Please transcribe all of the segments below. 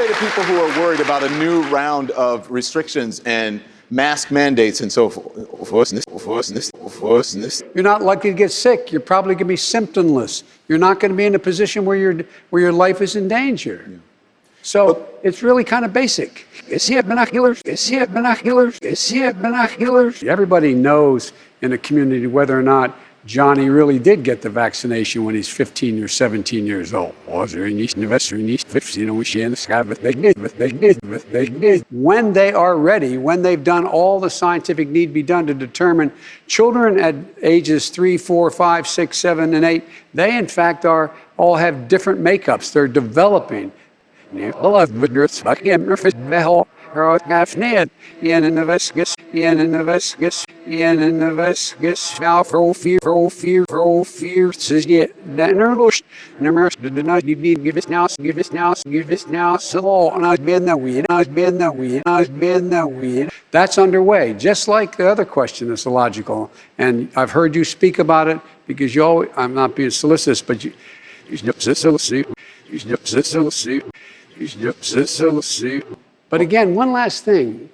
say to people who are worried about a new round of restrictions and mask mandates and so forth? You're not likely to get sick. You're probably going to be symptomless. You're not going to be in a position where your life is in danger. Yeah. So it's really kind of basic. Binoculars. Everybody knows in a community whether or not Johnny really did get the vaccination when he's 15 or 17 years old. When they are ready, when they've done all the scientific need be done to determine children at ages 3, 4, 5, 6, 7, and 8, they in fact all have different makeups. They're developing. That's underway, just like the other question that's illogical. And I've heard you speak about it because you always, I'm not being solicitous, but you but again, one last thing.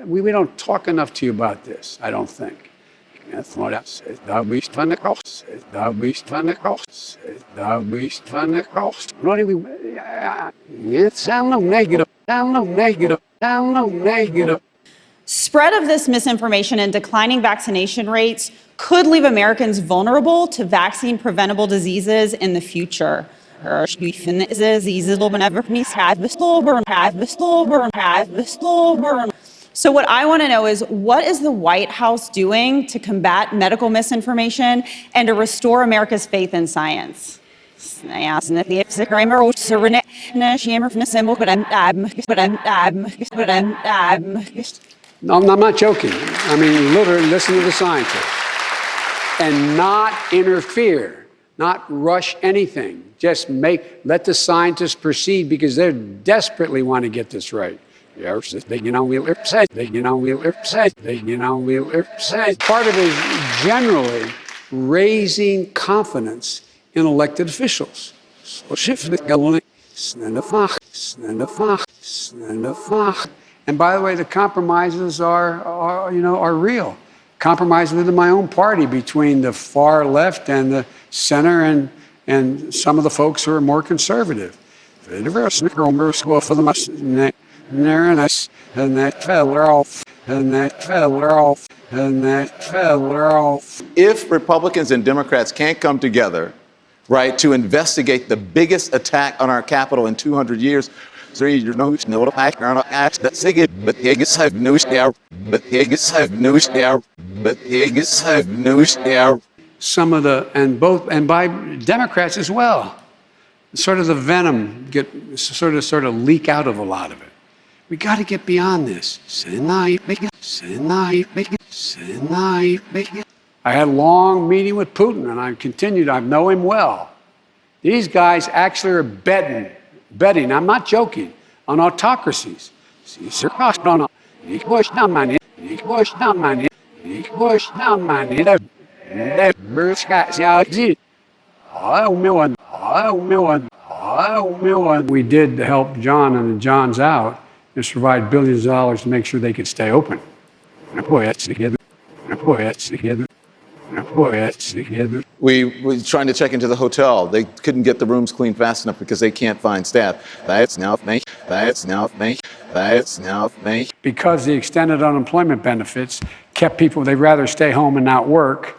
We don't talk enough to you about this, I don't think. Spread of this misinformation and declining vaccination rates could leave Americans vulnerable to vaccine-preventable diseases in the future. So what I want to know is, what is the White House doing to combat medical misinformation and to restore America's faith in science? I'm not joking. I mean, literally listen to the scientists and not interfere, not rush anything. Just let the scientists proceed because they desperately want to get this right. Part of it is generally raising confidence in elected officials. And by the way, the compromises are real. Compromises within my own party between the far left and the center and some of the folks who are more conservative. If Republicans and Democrats can't come together, right, to investigate the biggest attack on our Capitol in 200 years, some of and by Democrats as well, sort of the venom sort of leak out of a lot of it. We got to get beyond this. I had a long meeting with Putin, and I know him well. These guys actually are betting, I'm not joking, on autocracies. We did help John and the Johns out, just provide billions of dollars to make sure they could stay open. We were trying to check into the hotel. They couldn't get the rooms cleaned fast enough because they can't find staff. Because the extended unemployment benefits kept people, they'd rather stay home and not work.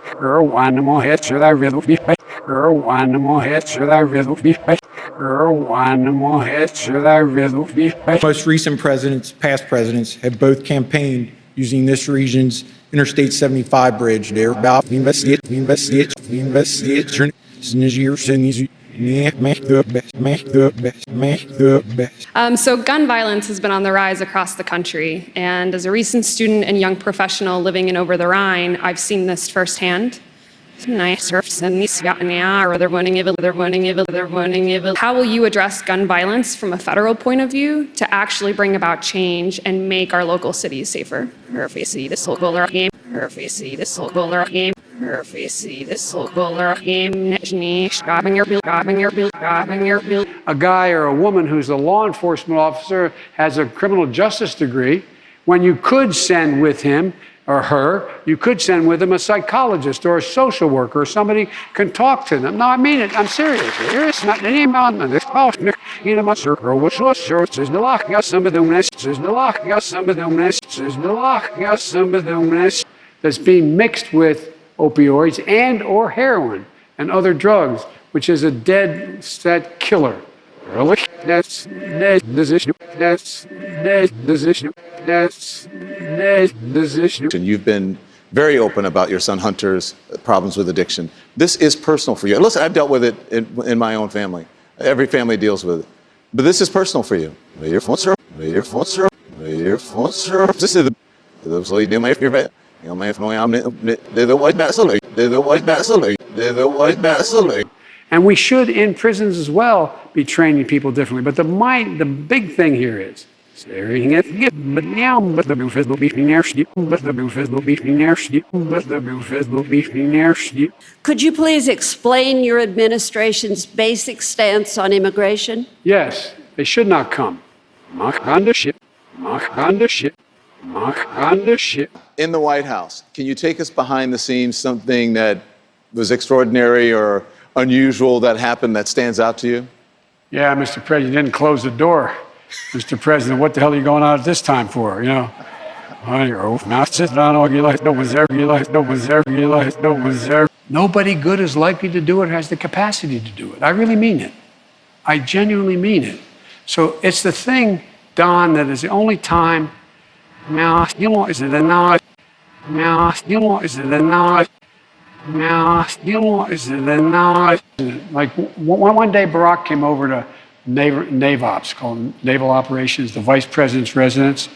Most recent presidents, past presidents, have both campaigned using this region's Interstate 75 bridge. They're about to investigate. So gun violence has been on the rise across the country. And as a recent student and young professional living in Over the Rhine, I've seen this firsthand. How will you address gun violence from a federal point of view to actually bring about change and make our local cities safer? A guy or a woman who's a law enforcement officer has a criminal justice degree, when you could send with him or her, you could send with him a psychologist or a social worker or somebody can talk to them. No, I mean it. I'm serious. There is not any man in this house. You know, my circle was so short. Says the lock, got some of them nests. Says the lock, got some of them nests. Says the lock, got some of them nests. That's being mixed with opioids and or heroin and other drugs, which is a dead set killer. Really? That's decision. That's decision. That's decision. And you've been very open about your son Hunter's problems with addiction. This is personal for you. Listen, I've dealt with it in my own family. Every family deals with it. But this is personal for you. This is the And we should, in prisons as well, be training people differently. But the big thing here is, Could you please explain your administration's basic stance on immigration? yes, they should not come. In the White House, can you take us behind the scenes, something that was extraordinary or unusual that happened that stands out to you? Yeah, Mr. President, you didn't close the door. Mr. President, what the hell are you going out at this time for, you know? Nobody good is likely to do it, has the capacity to do it. I really mean it. I genuinely mean it. So it's the thing, Don, that is the only time, like one day Barack came over to NAVOPS, called Naval Operations, the Vice President's residence.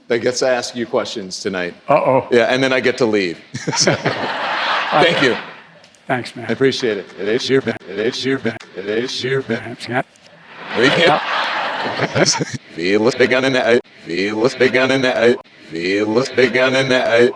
That gets to ask you questions tonight. Uh-oh. Yeah, and then I get to leave. Thank you. Thanks, man. I appreciate it. It is your Scott. Feel us big on in that. Feel us big on in that. Feel us big on in that.